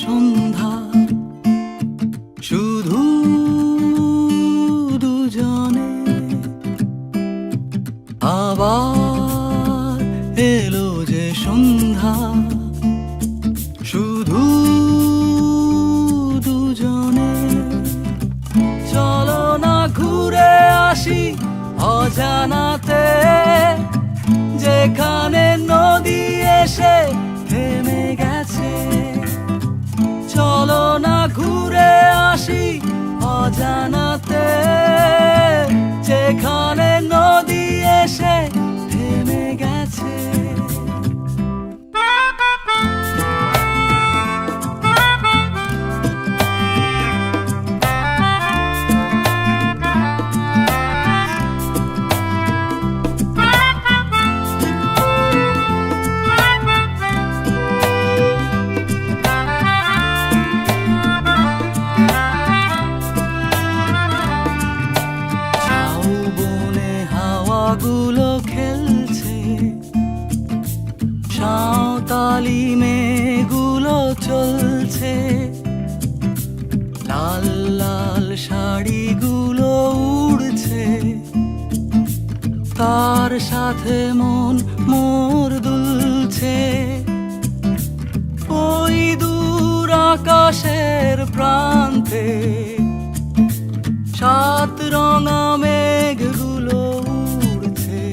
সন্ধ্যা, শুধু দুজনে। আবার এলো যে সন্ধ্যা, শুধু দুজনে। চলো না ঘুরে আসি অজানাতে, যেখানে নদী এসে থেমে গেছে। চলো না ঘুরে আসি অজানাতে, যেখানে নদী এসে থেমে গেছে। গুলো খেলছে, সাঁওতালি মেয়েগুলো চলছে, লাল লাল শাড়িগুলো উড়ছে, তার সাথে মন মোর দুলছে। ওই দূর আকাশের প্রান্তে সাত রঙা মেঘগুলো উড়ছে।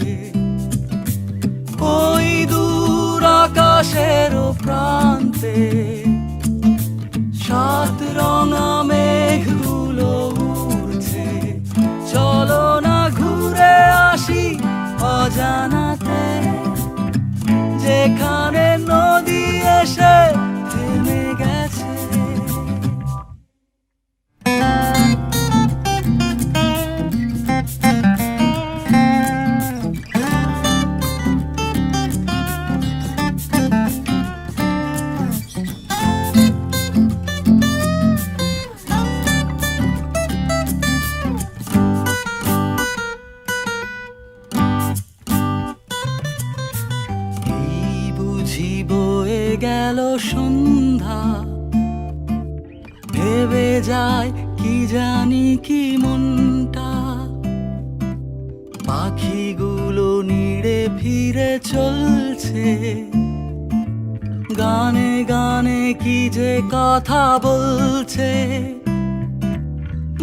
ওই দূর আকাশের প্রান্তে সাত রঙা মেঘগুলো উড়ছে। চলো না ঘুরে আসি অজানাতে, যেখানে নদী এসে থেমে গেছে। বয়ে গেল সন্ধ্যা, ভেবে যায় কি জানি কি মনটা। পাখিগুলো নিড়ে ফিরে চলছে, গানে গানে কি যে কথা বলছে।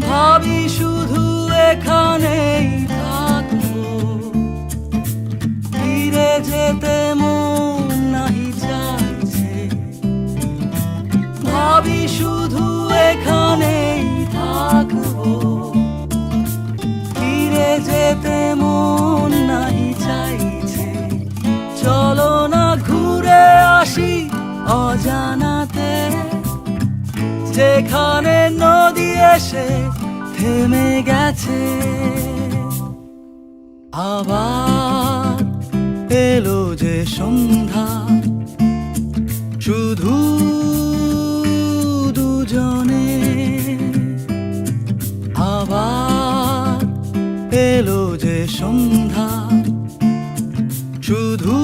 ভাবি শুধু এখানেই থাকবো, ফিরে যেতে মন নাহি চাইছে। ভাবি শুধু এখানেই থাকবো, ফিরে যেতে মন নাহি চাইছে। চলো না ঘুরে আসি অজানাতে, যেখানে নদী এসে থেমে গেছে। আবার এলো যে সন্ধ্যা, শুধু দুজনে। আবার এলো যে সন্ধ্যা, শুধু